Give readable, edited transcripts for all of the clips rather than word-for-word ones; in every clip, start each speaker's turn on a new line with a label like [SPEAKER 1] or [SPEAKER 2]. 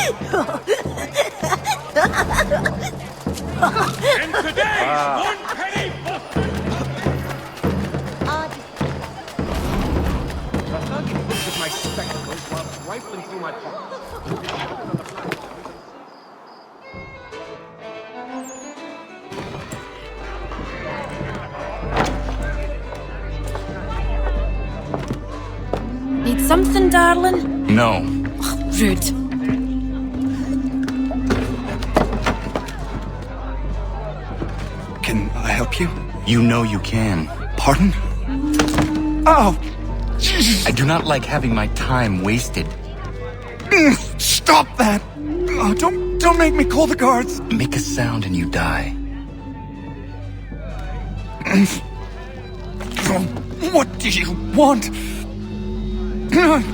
[SPEAKER 1] And today's one penny book. The thuggy looked at my spectacles while rifling through my pockets.
[SPEAKER 2] Need something, darling?
[SPEAKER 3] No.
[SPEAKER 2] Rude.
[SPEAKER 3] Can I help you? You know you can. Pardon? Oh! Jesus. I do not like having my time wasted. Stop that! Oh, don't make me call the guards. Make a sound and you die. What do you want?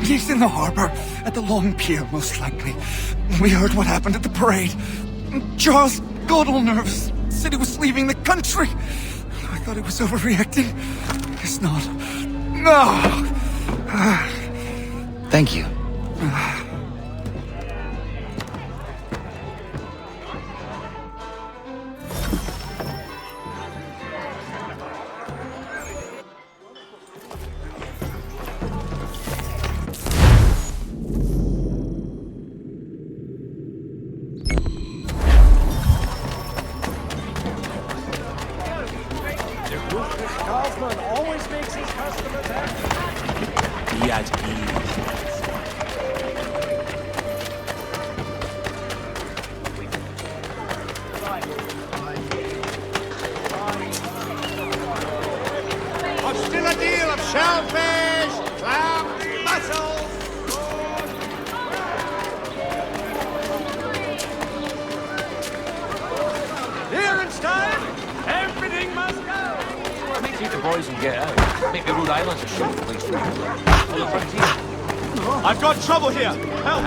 [SPEAKER 3] He's in the harbor, at the long pier, most likely. We heard what happened at the parade. Charles got all nervous. Said he was leaving the country. I thought he was overreacting. Guess not. No. Thank you.
[SPEAKER 1] Always makes his customers happy.
[SPEAKER 3] Be at ease.
[SPEAKER 1] I've still a deal of shellfish, clams, mussels. Clearance time! Everything must go!
[SPEAKER 4] Take the boys and get out. Make the Rhode Island a short place for the frontier.
[SPEAKER 1] I've got trouble here! Help!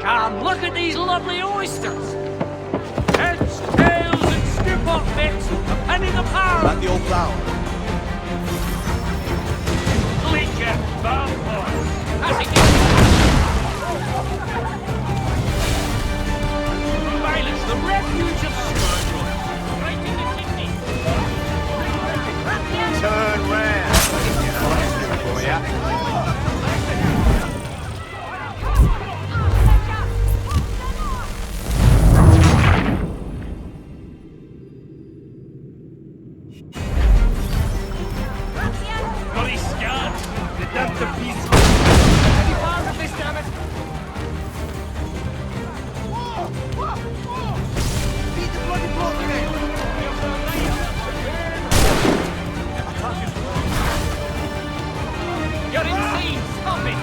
[SPEAKER 4] Come, look at these lovely oysters. Heads, tails, and stew-pot bits, a penny the pound.
[SPEAKER 1] At the old flour.
[SPEAKER 4] Bleacher, bound boys. That's it. Violence, the refuge of scoundrels. Right in the kidney.
[SPEAKER 1] Turn round. For ya.
[SPEAKER 4] Bloody scars. They're done to pieces. Any part of this, damn it.
[SPEAKER 1] Beat the bloody block in it.
[SPEAKER 4] You're insane. Stop it.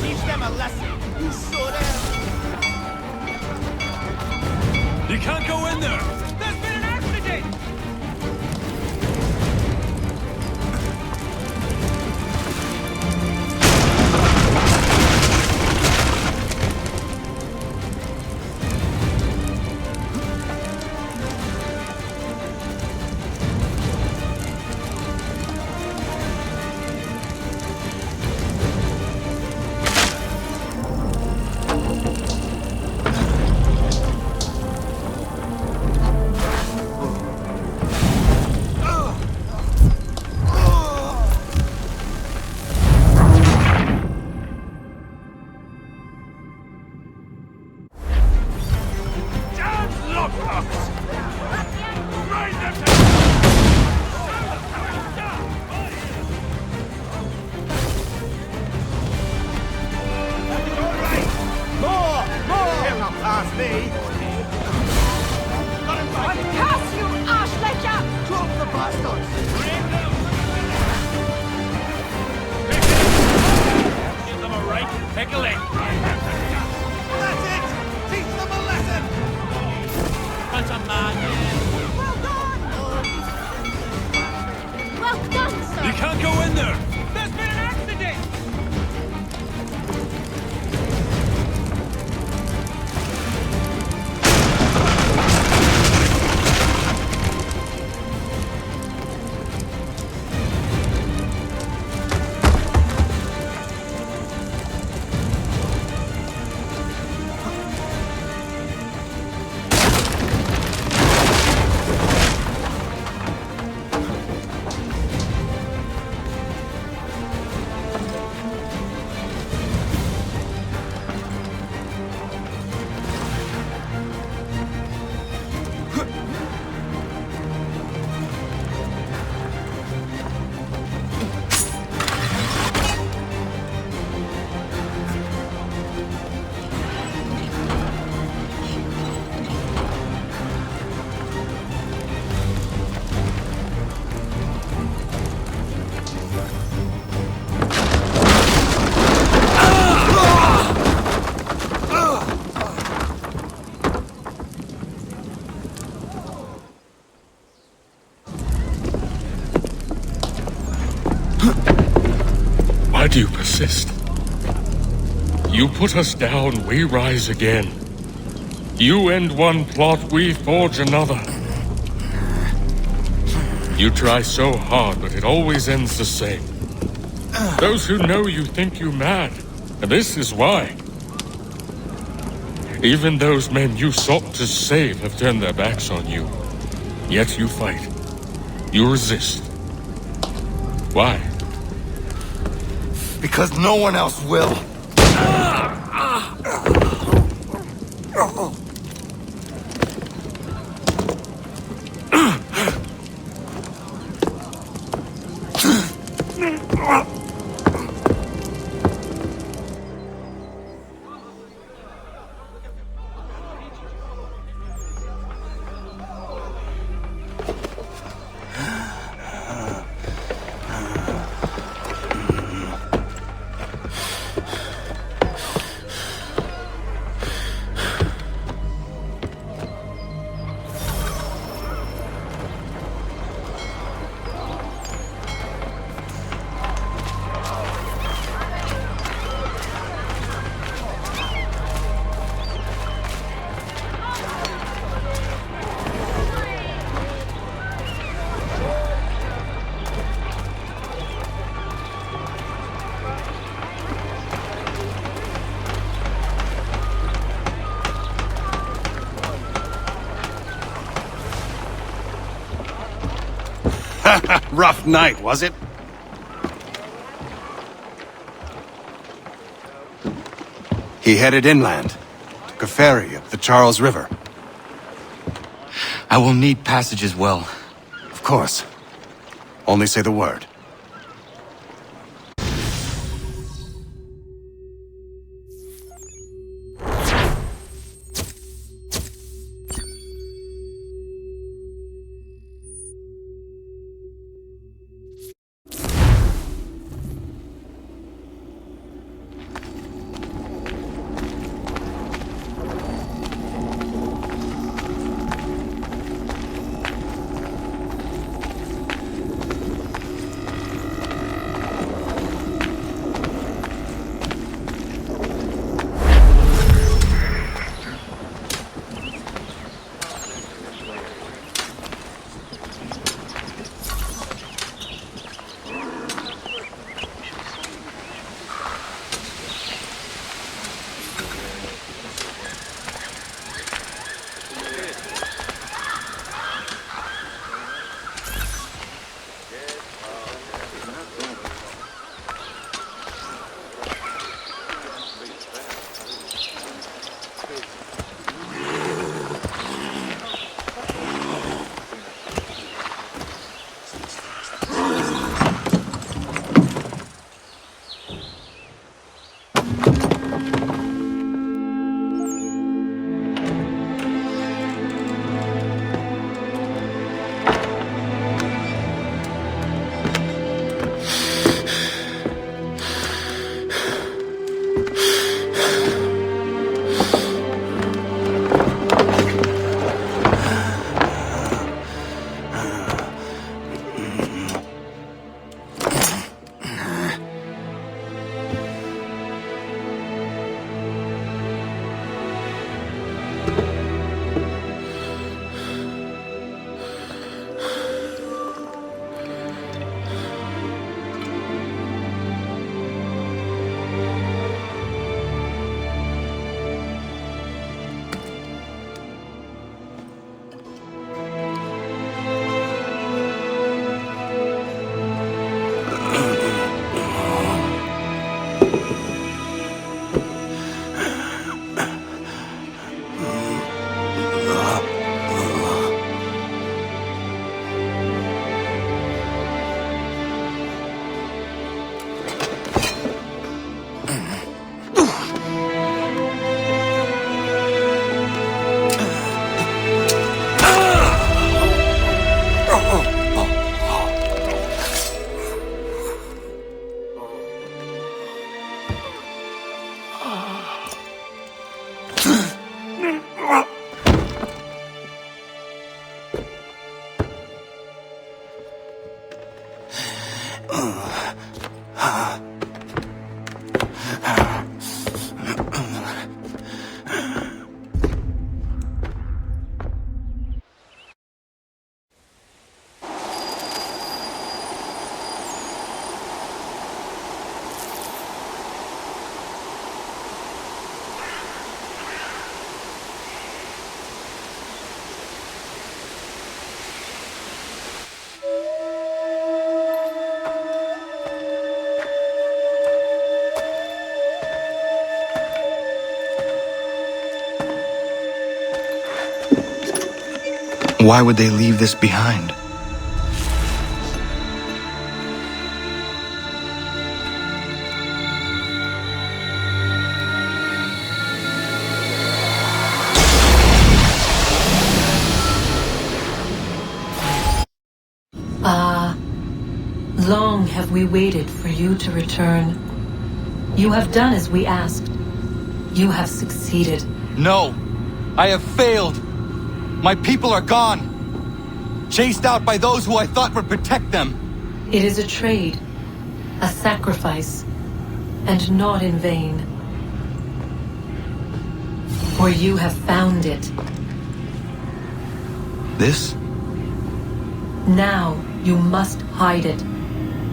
[SPEAKER 1] Teach them a lesson.
[SPEAKER 4] Give them a right pickling.
[SPEAKER 1] That's it! Teach them a lesson!
[SPEAKER 4] That's a man.
[SPEAKER 2] Well done, sir.
[SPEAKER 4] You can't go in there. There's been an accident.
[SPEAKER 5] Why do you persist? You put us down, we rise again. You end one plot, we forge another. You try so hard, but it always ends the same. Those who know you think you mad, and this is why. Even those men you sought to save have turned their backs on you. Yet you fight. You resist. Why?
[SPEAKER 3] Because no one else will.
[SPEAKER 1] Rough night, was it?
[SPEAKER 3] He headed inland. Took a ferry up the Charles River. I will need passage as well. Of course. Only say the word. Why would they leave this behind?
[SPEAKER 6] Long have we waited for you to return. You have done as we asked. You have succeeded.
[SPEAKER 3] No! I have failed! My people are gone! Chased out by those who I thought would protect them!
[SPEAKER 6] It is a trade, a sacrifice, and not in vain. For you have found it.
[SPEAKER 3] This?
[SPEAKER 6] Now you must hide it,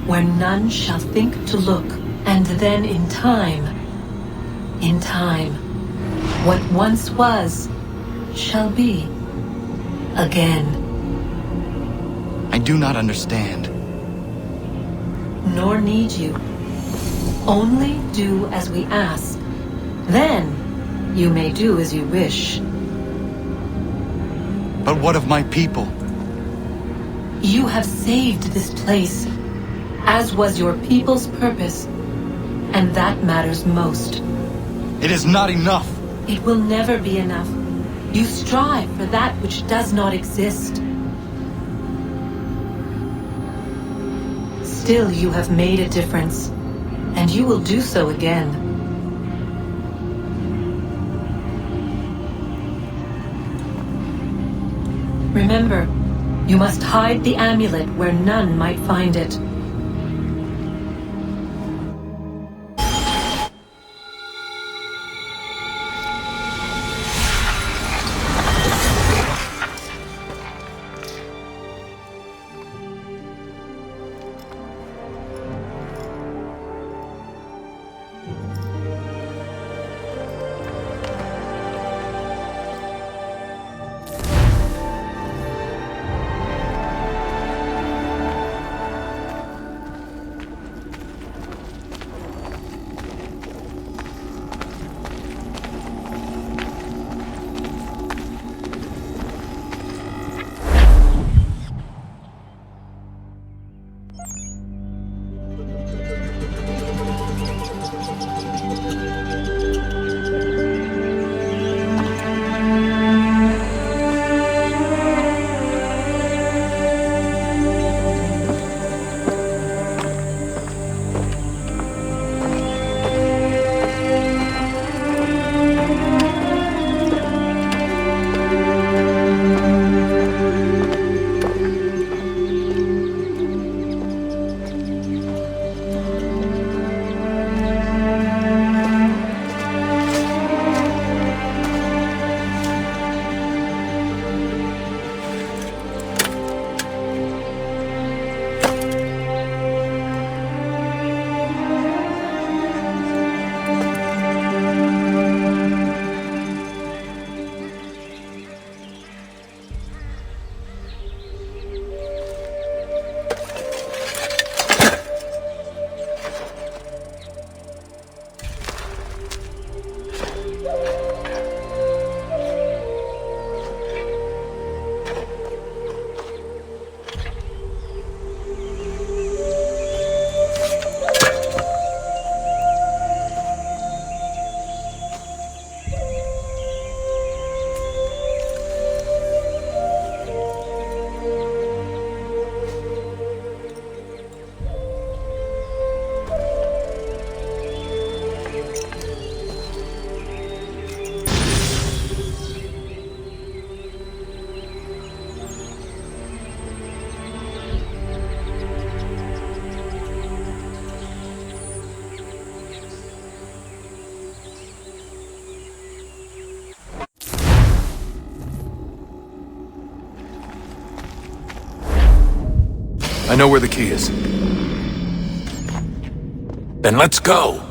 [SPEAKER 6] where none shall think to look, and then in time, what once was, shall be again.
[SPEAKER 3] I do not understand.
[SPEAKER 6] Nor need you. Only do as we ask. Then you may do as you wish.
[SPEAKER 3] But what of my people?
[SPEAKER 6] You have saved this place, as was your people's purpose, and that matters most.
[SPEAKER 3] It is not enough!
[SPEAKER 6] It will never be enough. You strive for that which does not exist. Still, you have made a difference, and you will do so again. Remember, you must hide the amulet where none might find it.
[SPEAKER 7] I know where the key is. Then let's go!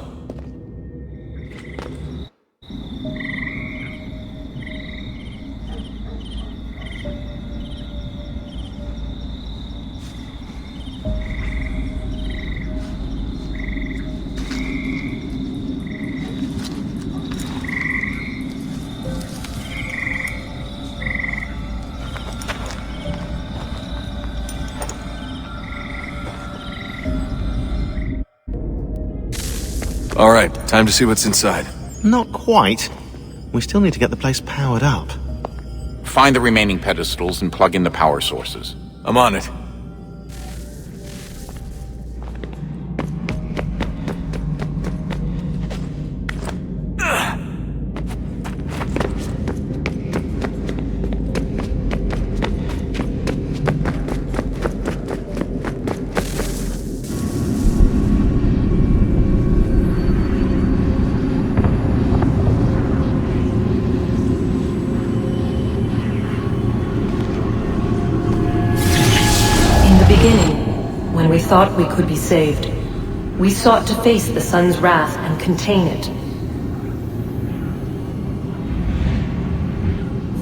[SPEAKER 7] All right, time to see what's inside.
[SPEAKER 8] Not quite. We still need to get the place powered up.
[SPEAKER 3] Find the remaining pedestals and plug in the power sources.
[SPEAKER 7] I'm on it.
[SPEAKER 6] When we thought we could be saved, we sought to face the sun's wrath and contain it.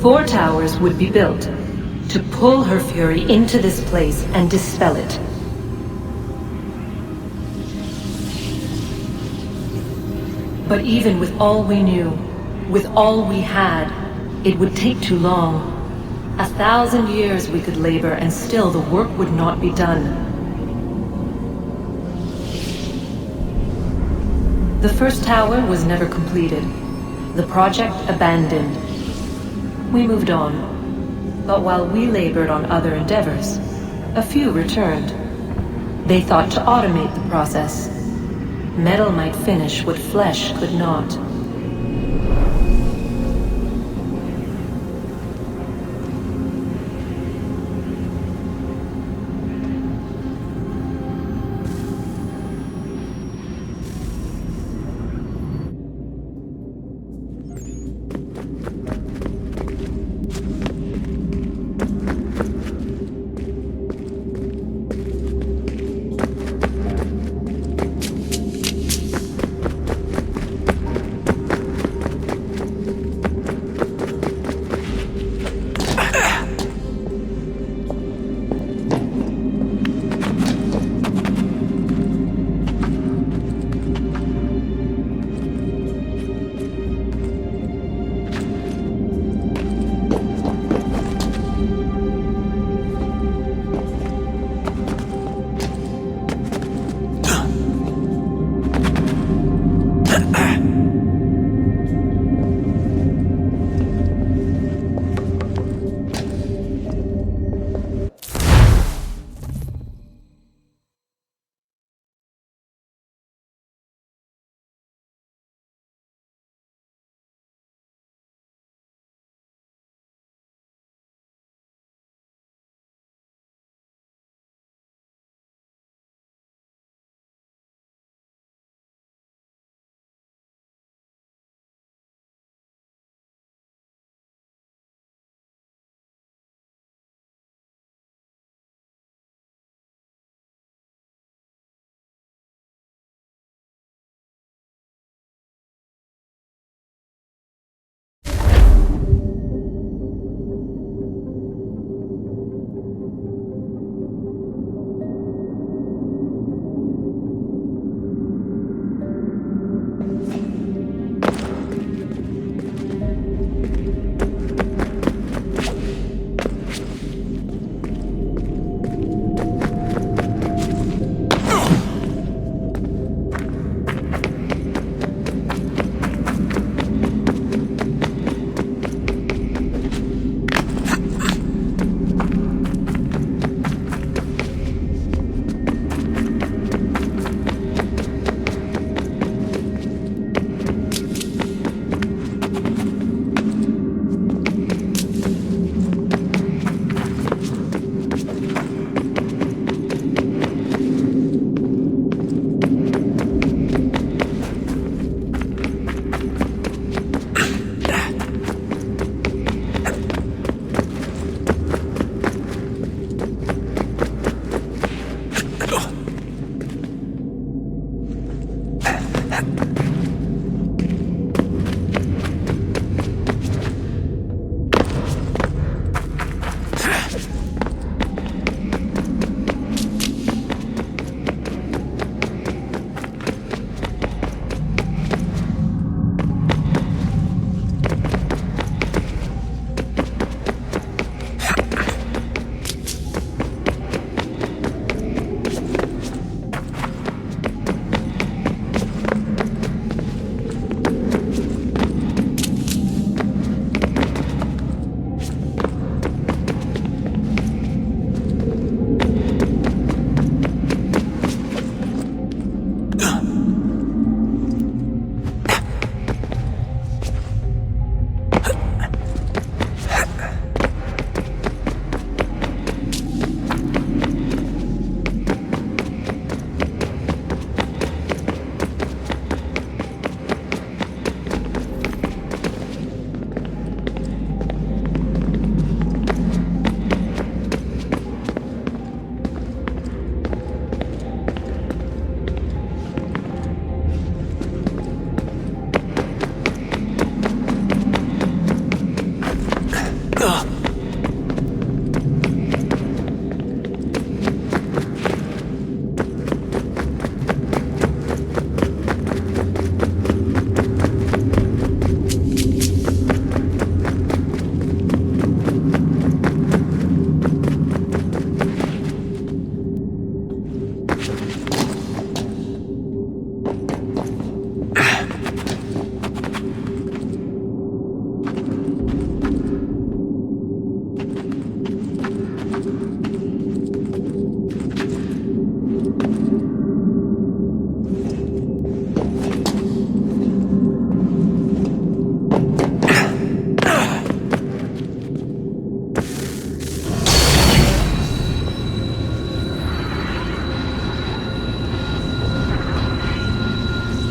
[SPEAKER 6] 4 towers would be built to pull her fury into this place and dispel it. But even with all we knew, with all we had, it would take too long. 1,000 years we could labor and still the work would not be done. The first tower was never completed. The project abandoned. We moved on. But while we labored on other endeavors, a few returned. They thought to automate the process. Metal might finish what flesh could not.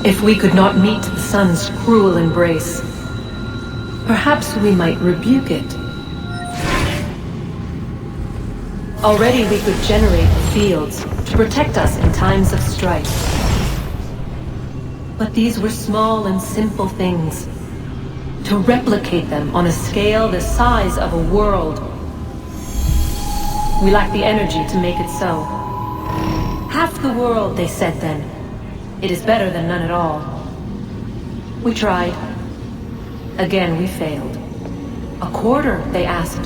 [SPEAKER 6] If we could not meet the sun's cruel embrace, perhaps we might rebuke it. Already we could generate the fields to protect us in times of strife. But these were small and simple things. To replicate them on a scale the size of a world, we lack the energy to make it so. Half the world, they said then. It is better than none at all. We tried. Again we failed. A quarter, they asked.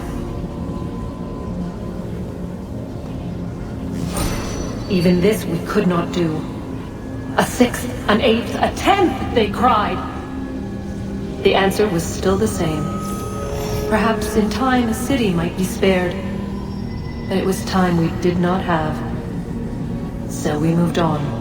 [SPEAKER 6] Even this we could not do. A sixth, an eighth, a tenth, they cried. The answer was still the same. Perhaps in time a city might be spared. But it was time we did not have. So we moved on.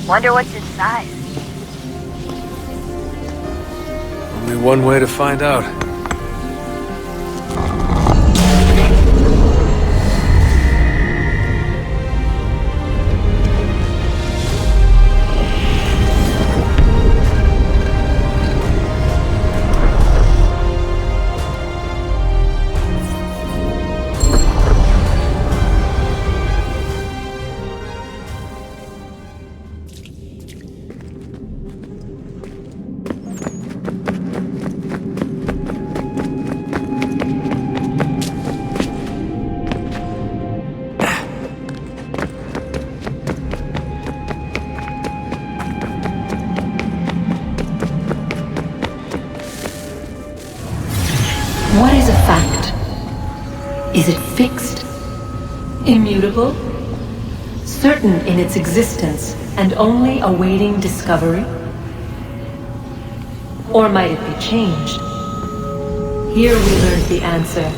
[SPEAKER 2] Wonder what's inside.
[SPEAKER 7] Only one way to find out.
[SPEAKER 6] What is a fact? Is it fixed? Immutable? Certain in its existence and only awaiting discovery? Or might it be changed? Here we learned the answer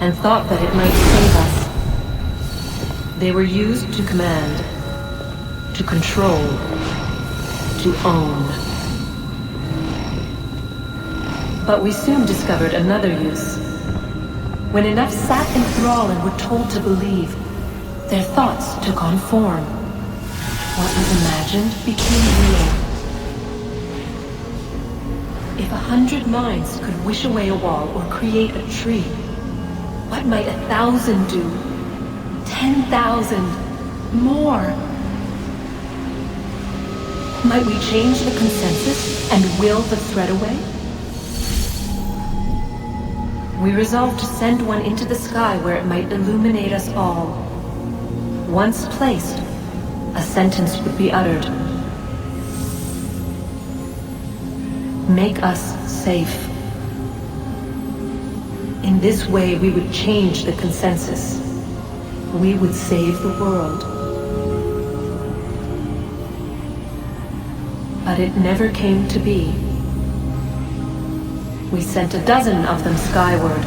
[SPEAKER 6] and thought that it might save us. They were used to command, to control, to own. But we soon discovered another use. When enough sat in thrall and were told to believe, their thoughts took on form. What was imagined became real. If 100 minds could wish away a wall or create a tree, what might 1,000 do? 10,000? More? Might we change the consensus and will the thread away? We resolved to send one into the sky where it might illuminate us all. Once placed, a sentence would be uttered. Make us safe. In this way we would change the consensus. We would save the world. But it never came to be. We sent a dozen of them skyward,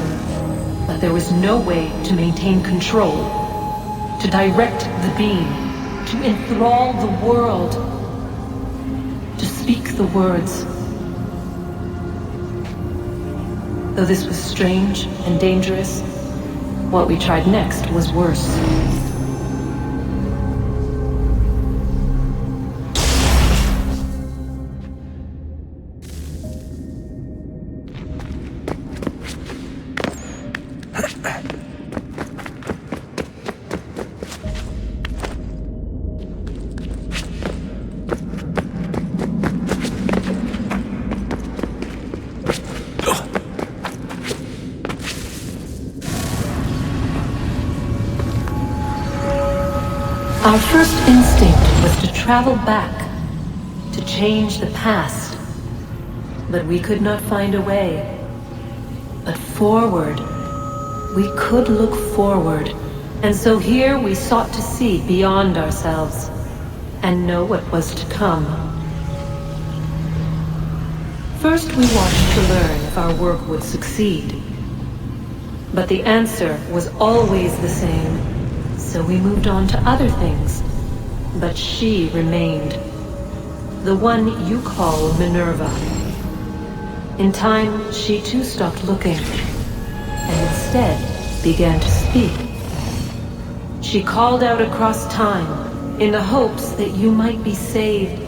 [SPEAKER 6] but there was no way to maintain control, to direct the beam, to enthrall the world, to speak the words. Though this was strange and dangerous, what we tried next was worse. Our first instinct was to travel back, to change the past. But we could not find a way. But forward, we could look forward. And so here we sought to see beyond ourselves and know what was to come. First we watched to learn if our work would succeed. But the answer was always the same. So we moved on to other things. But she remained. The one you call Minerva. In time, she too stopped looking, and instead began to speak. She called out across time, in the hopes that you might be saved.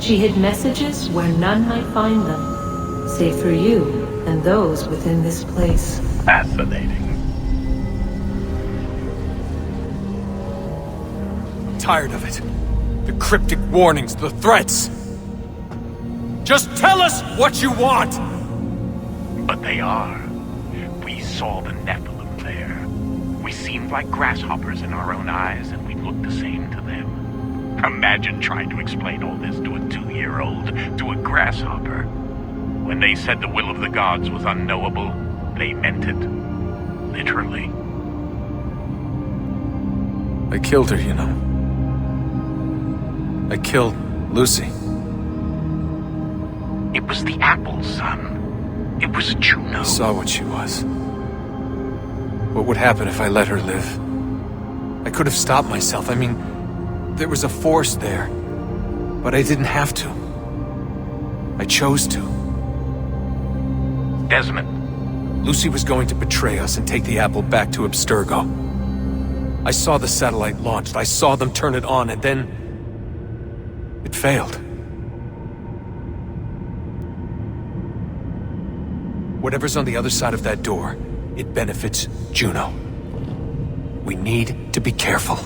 [SPEAKER 6] She hid messages where none might find them, save for you and those within this place.
[SPEAKER 1] Fascinating.
[SPEAKER 7] Tired of it. The cryptic warnings, the threats. Just tell us what you want!
[SPEAKER 1] But they are. We saw the Nephilim there. We seemed like grasshoppers in our own eyes, and we looked the same to them. Imagine trying to explain all this to a 2-year-old, to a grasshopper. When they said the will of the gods was unknowable, they meant it. Literally.
[SPEAKER 7] I killed her, you know. I killed Lucy.
[SPEAKER 1] It was the apple, son. It was Juno.
[SPEAKER 7] I saw what she was. What would happen if I let her live? I could have stopped myself. I mean, there was a force there. But I didn't have to. I chose to.
[SPEAKER 1] Desmond.
[SPEAKER 7] Lucy was going to betray us and take the apple back to Abstergo. I saw the satellite launched. I saw them turn it on, and then it failed. Whatever's on the other side of that door, it benefits Juno. We need to be careful.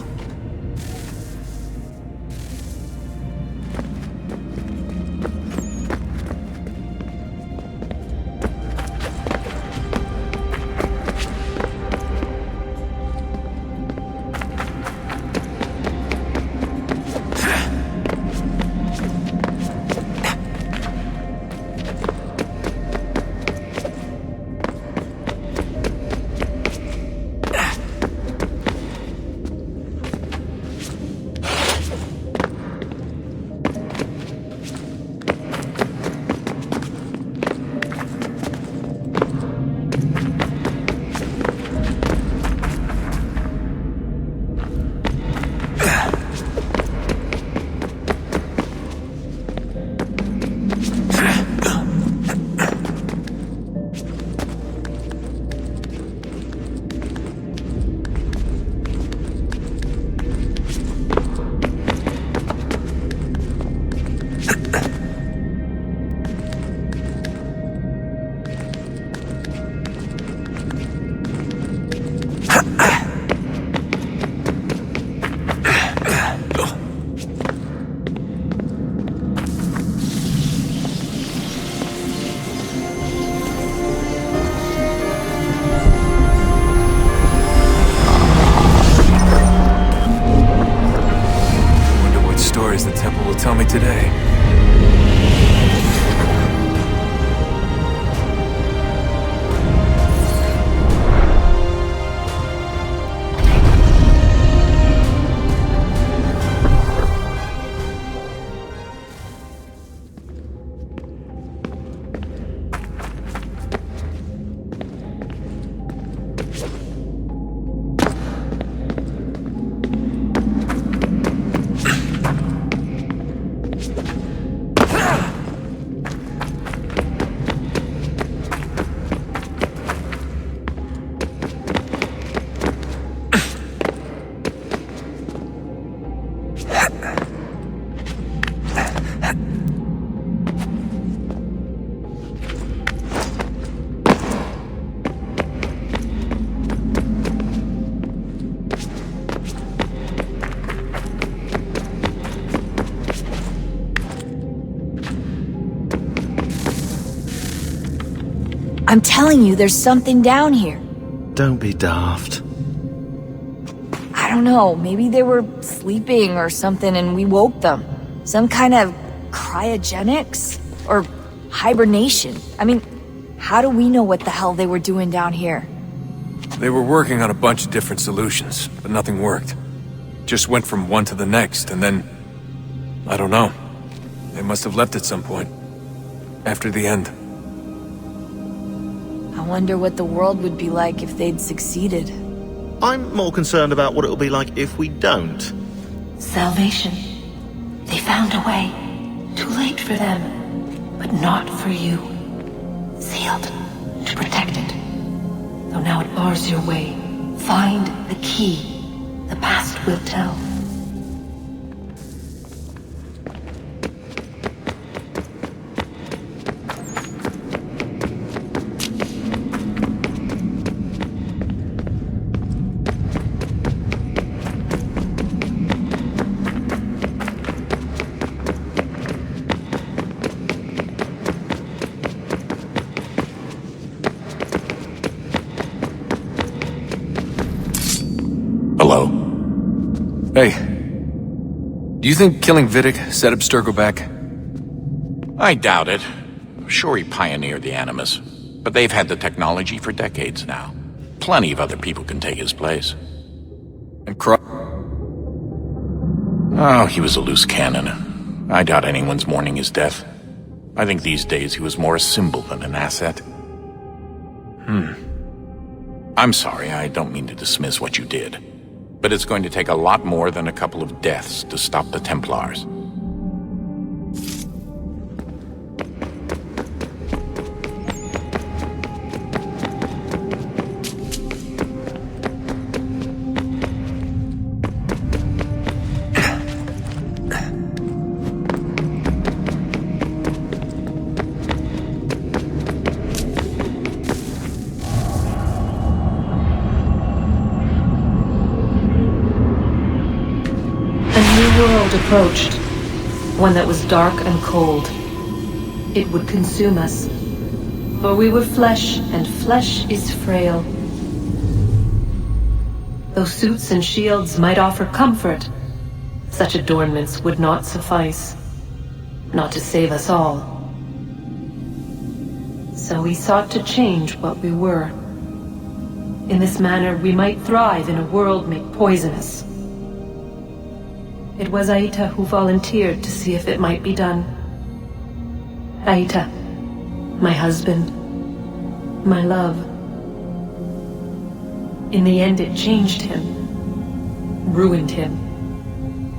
[SPEAKER 7] Tell me today.
[SPEAKER 2] I'm telling you, there's something down here.
[SPEAKER 8] Don't be daft.
[SPEAKER 2] I don't don't know, maybe they were sleeping or something and we woke them. Some kind of cryogenics? Or hibernation? I mean, how do we know what the hell they were doing down here?
[SPEAKER 7] They were working on a bunch of different solutions, but nothing worked. Just went from one to the next, and then... I don't know. They must have left at some point. After the end.
[SPEAKER 2] I wonder what the world would be like if they'd succeeded.
[SPEAKER 8] I'm more concerned about what it'll be like if we don't.
[SPEAKER 6] Salvation. They found a way. Too late for them, but not for you. Sealed to protect it. Though now it bars your way. Find the key. The past will tell.
[SPEAKER 1] Hello.
[SPEAKER 7] Hey. Do you think killing Vidic set up Sturgo back?
[SPEAKER 1] I doubt it. Sure, he pioneered the Animus, but they've had the technology for decades now. Plenty of other people can take his place.
[SPEAKER 7] And
[SPEAKER 1] Oh, he was a loose cannon. I doubt anyone's mourning his death. I think these days he was more a symbol than an asset. I'm sorry, I don't mean to dismiss what you did. But it's going to take a lot more than a couple of deaths to stop the Templars.
[SPEAKER 6] Approached, one that was dark and cold. It would consume us, for we were flesh, and flesh is frail. Though suits and shields might offer comfort, such adornments would not suffice, not to save us all. So we sought to change what we were. In this manner, we might thrive in a world made poisonous. It was Aita who volunteered to see if it might be done. Aita, my husband, my love. In the end, it changed him, ruined him.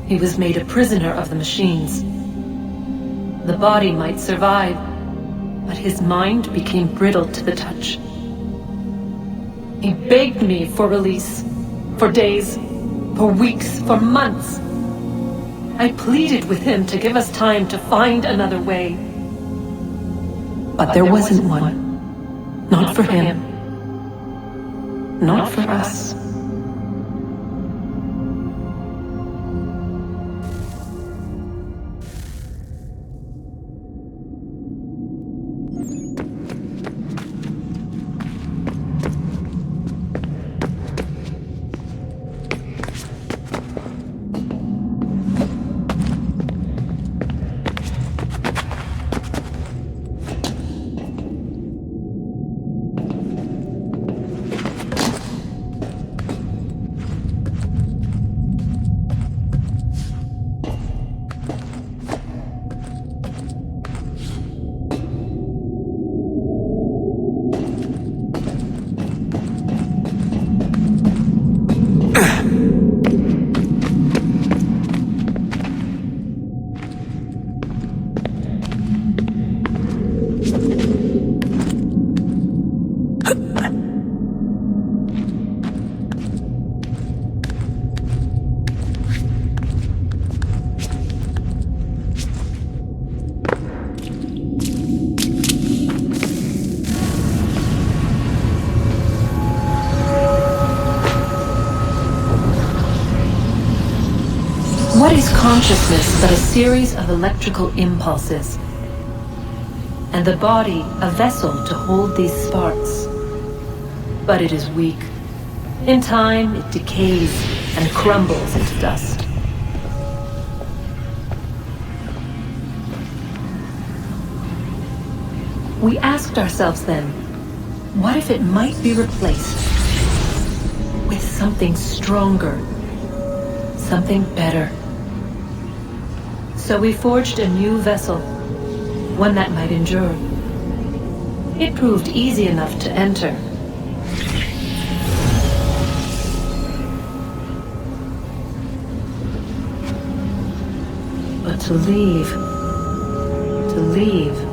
[SPEAKER 6] He was made a prisoner of the machines. The body might survive, but his mind became brittle to the touch. He begged me for release, for days, for weeks, for months. I pleaded with him to give us time to find another way. But there wasn't one. Not for him. Not for us. What is consciousness but a series of electrical impulses? And the body a vessel to hold these sparks. But it is weak. In time, it decays, and crumbles into dust. We asked ourselves then, what if it might be replaced with something stronger, something better? So we forged a new vessel, one that might endure. It proved easy enough to enter. But to leave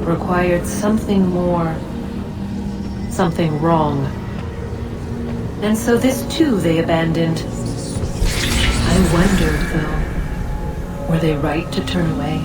[SPEAKER 6] required something more, something wrong. And so this too they abandoned. I wondered, though, were they right to turn away?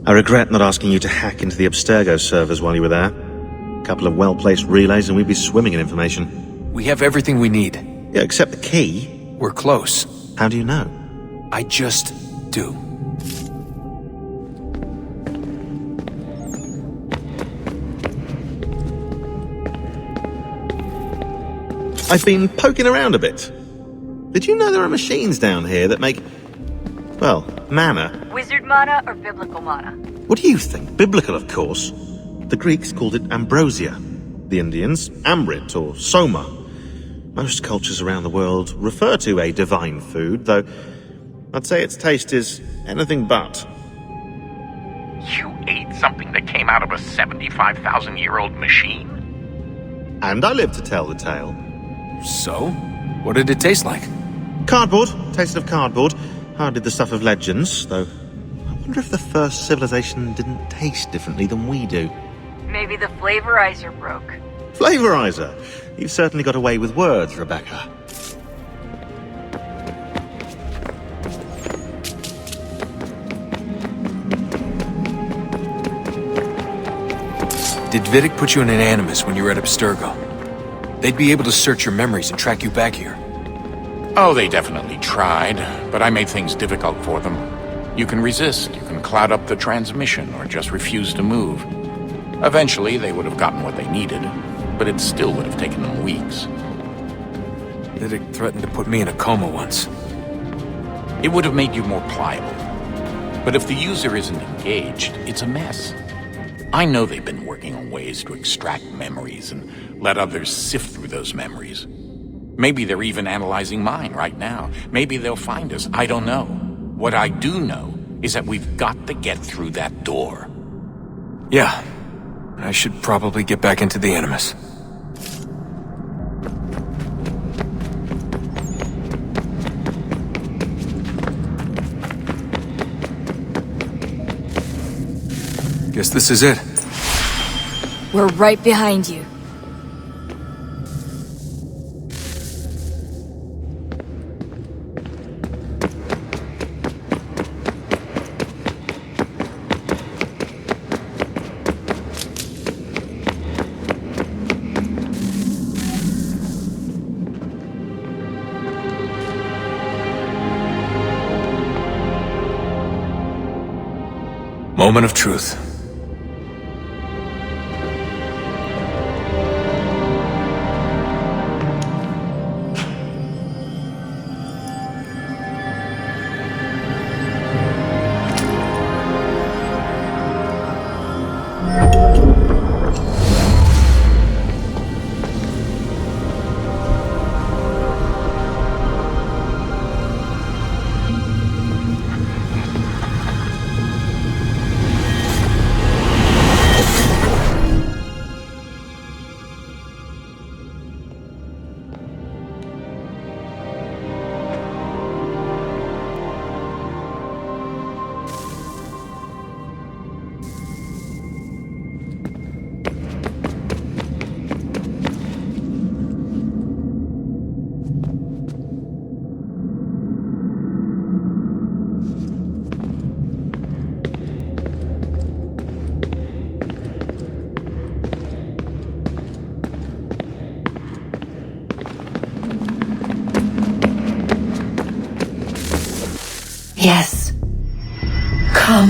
[SPEAKER 8] I regret not asking you to hack into the Abstergo servers while you were there. A couple of well-placed relays and we'd be swimming in information.
[SPEAKER 7] We have everything we need.
[SPEAKER 8] Yeah, except the key.
[SPEAKER 7] We're close.
[SPEAKER 8] How do you know?
[SPEAKER 7] I just do.
[SPEAKER 8] I've been poking around a bit. Did you know there are machines down here that make, well, mana?
[SPEAKER 2] Wizard mana or biblical mana?
[SPEAKER 8] What do you think? Biblical, of course. The Greeks called it ambrosia. The Indians, amrit or soma. Most cultures around the world refer to a divine food, though I'd say its taste is anything but.
[SPEAKER 1] You ate something that came out of a 75,000-year-old machine?
[SPEAKER 8] And I live to tell the tale.
[SPEAKER 7] So? What did it taste like?
[SPEAKER 8] Cardboard. Tasted of cardboard. Hardly the stuff of legends, though. I wonder if the first civilization didn't taste differently than we do.
[SPEAKER 2] Maybe the flavorizer broke.
[SPEAKER 8] Flavorizer! You've certainly got away with words, Rebecca.
[SPEAKER 7] Did Vidic put you in an animus when you were at Abstergo? They'd be able to search your memories and track you back here.
[SPEAKER 1] Oh, they definitely tried, but I made things difficult for them. You can resist, you can cloud up the transmission, or just refuse to move. Eventually, they would have gotten what they needed, but it still would have taken them weeks.
[SPEAKER 7] Vidic threatened to put me in a coma once.
[SPEAKER 1] It would have made you more pliable. But if the user isn't engaged, it's a mess. I know they've been working on ways to extract memories and let others sift through those memories. Maybe they're even analyzing mine right now. Maybe they'll find us. I don't know. What I do know is that we've got to get through that door.
[SPEAKER 7] Yeah. I should probably get back into the animus. Guess this is it.
[SPEAKER 2] We're right behind you.
[SPEAKER 7] Moment of truth.
[SPEAKER 6] Yes. Come.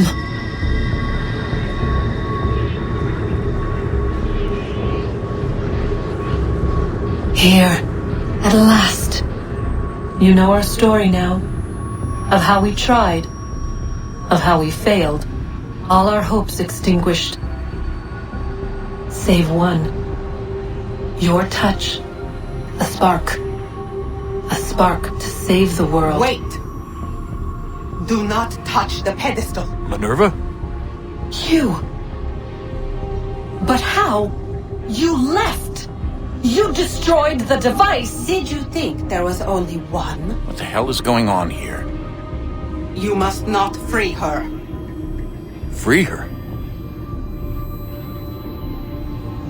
[SPEAKER 6] Here, at last. You know our story now. Of how we tried. Of how we failed. All our hopes extinguished. Save one. Your touch. A spark. A spark to save the world.
[SPEAKER 9] Wait! Do not touch the pedestal.
[SPEAKER 7] Minerva?
[SPEAKER 6] You. But how? You left. You destroyed the device.
[SPEAKER 9] Did you think there was only one?
[SPEAKER 3] What the hell is going on here?
[SPEAKER 9] You must not free her.
[SPEAKER 7] Free her?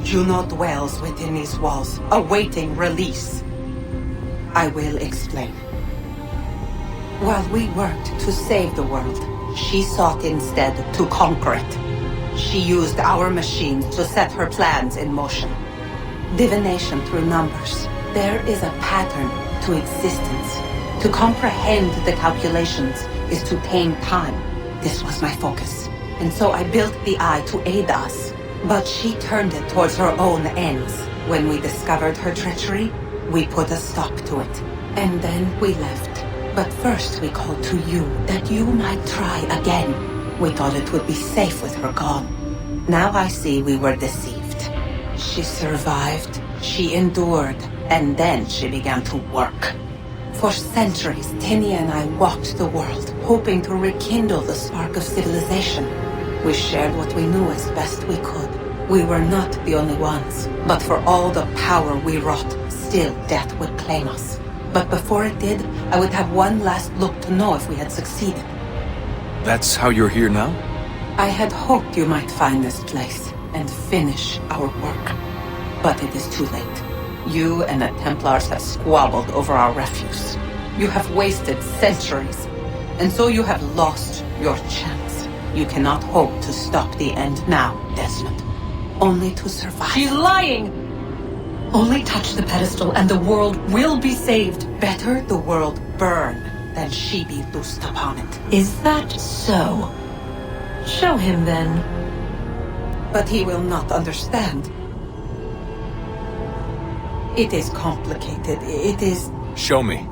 [SPEAKER 9] Juno dwells within these walls, awaiting release. I will explain. While we worked to save the world, she sought instead to conquer it. She used our machine to set her plans in motion. Divination through numbers. There is a pattern to existence. To comprehend the calculations is to tame time. This was my focus. And so I built the eye to aid us. But she turned it towards her own ends. When we discovered her treachery, we put a stop to it. And then we left. But first we called to you, that you might try again. We thought it would be safe with her gone. Now I see we were deceived. She survived, she endured, and then she began to work. For centuries, Tinia and I walked the world, hoping to rekindle the spark of civilization. We shared what we knew as best we could. We were not the only ones, but for all the power we wrought, still death would claim us. But before it did, I would have one last look to know if we had succeeded.
[SPEAKER 7] That's how you're here now?
[SPEAKER 9] I had hoped you might find this place and finish our work. But it is too late. You and the Templars have squabbled over our refuse. You have wasted centuries, and so you have lost your chance. You cannot hope to stop the end now, Desmond. Only to survive.
[SPEAKER 6] She's lying! Only touch the pedestal and the world will be saved.
[SPEAKER 9] Better the world burn than she be loosed upon it.
[SPEAKER 6] Is that so? Show him then.
[SPEAKER 9] But he will not understand. It is complicated. It is...
[SPEAKER 7] Show me.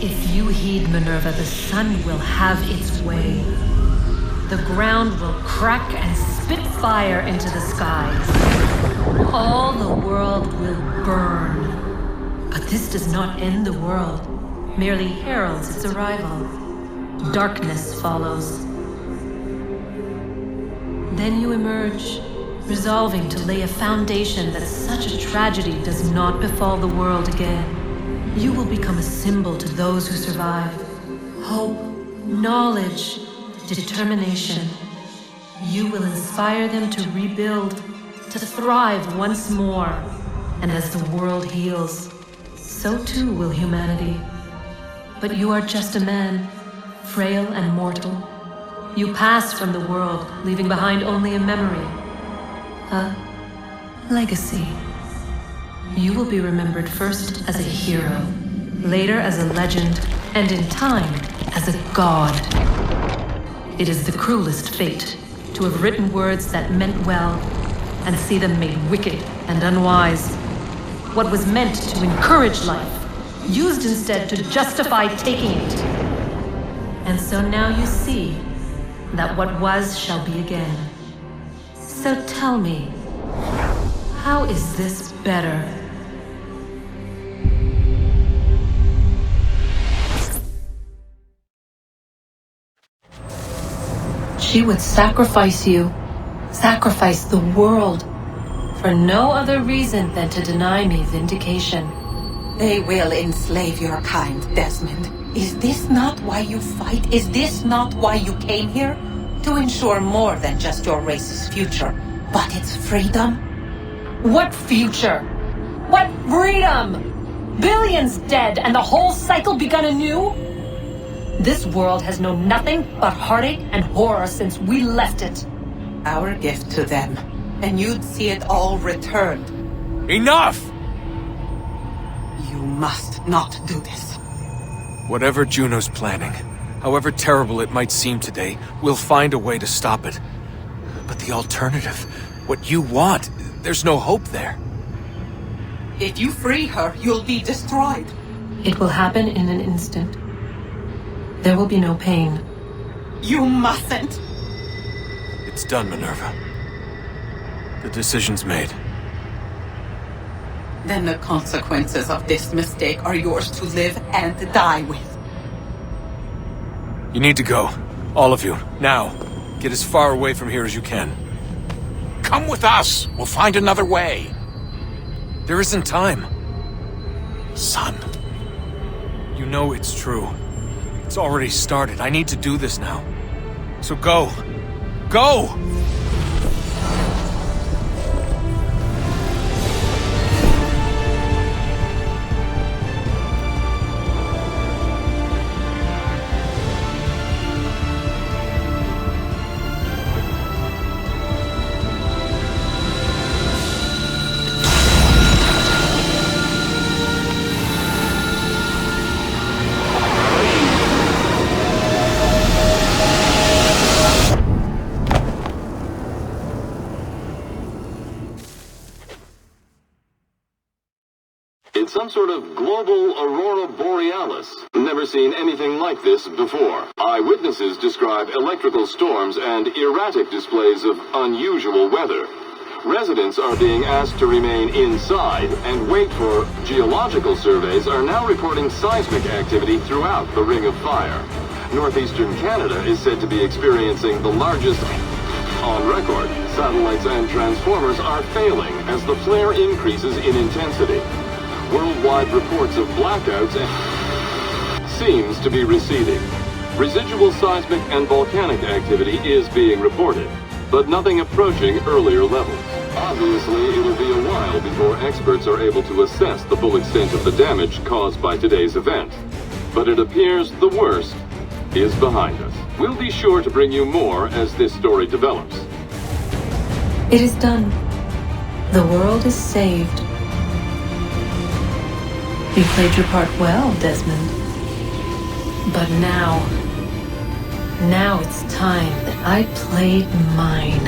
[SPEAKER 6] If you heed Minerva, the sun will have its way. The ground will crack and spit fire into the skies. All the world will burn. But this does not end the world, merely heralds its arrival. Darkness follows. Then you emerge, resolving to lay a foundation that such a tragedy does not befall the world again. You will become a symbol to those who survive. Hope, knowledge, determination. You will inspire them to rebuild, to thrive once more. And as the world heals, so too will humanity. But you are just a man, frail and mortal. You pass from the world, leaving behind only a memory. A legacy. You will be remembered first as a hero, later as a legend, and in time as a god. It is the cruelest fate to have written words that meant well and see them made wicked and unwise. What was meant to encourage life, used instead to justify taking it. And so now you see that what was shall be again. So tell me, how is this better? She would sacrifice you, sacrifice the world, for no other reason than to deny me vindication.
[SPEAKER 9] They will enslave your kind, Desmond. Is this not why you fight? Is this not why you came here? To ensure more than just your race's future, but its freedom?
[SPEAKER 6] What future? What freedom? Billions dead and the whole cycle begun anew? This world has known nothing but heartache and horror since we left it.
[SPEAKER 9] Our gift to them, and you'd see it all returned.
[SPEAKER 7] Enough!
[SPEAKER 9] You must not do this.
[SPEAKER 7] Whatever Juno's planning, however terrible it might seem today, we'll find a way to stop it. But the alternative, what you want, there's no hope there.
[SPEAKER 9] If you free her, you'll be destroyed.
[SPEAKER 6] It will happen in an instant. There will be no pain.
[SPEAKER 9] You mustn't.
[SPEAKER 7] It's done, Minerva. The decision's made.
[SPEAKER 9] Then the consequences of this mistake are yours to live and die with.
[SPEAKER 7] You need to go. All of you. Now. Get as far away from here as you can.
[SPEAKER 1] Come with us. We'll find another way.
[SPEAKER 7] There isn't time.
[SPEAKER 1] Son.
[SPEAKER 7] You know it's true. It's already started. I need to do this now. So go. Go!
[SPEAKER 10] It's some sort of global aurora borealis. Never seen anything like this before. Eyewitnesses describe electrical storms and erratic displays of unusual weather. Residents are being asked to remain inside and wait for geological surveys are now reporting seismic activity throughout the Ring of Fire. Northeastern Canada is said to be experiencing the largest on record. Satellites and transformers are failing as the flare increases in intensity. Worldwide reports of blackouts seems to be receding. Residual seismic and volcanic activity is being reported, but nothing approaching earlier levels. Obviously, it'll be a while before experts are able to assess the full extent of the damage caused by today's event. But it appears the worst is behind us. We'll be sure to bring you more as this story develops.
[SPEAKER 6] It is done. The world is saved. You played your part well, Desmond. But now it's time that I played mine.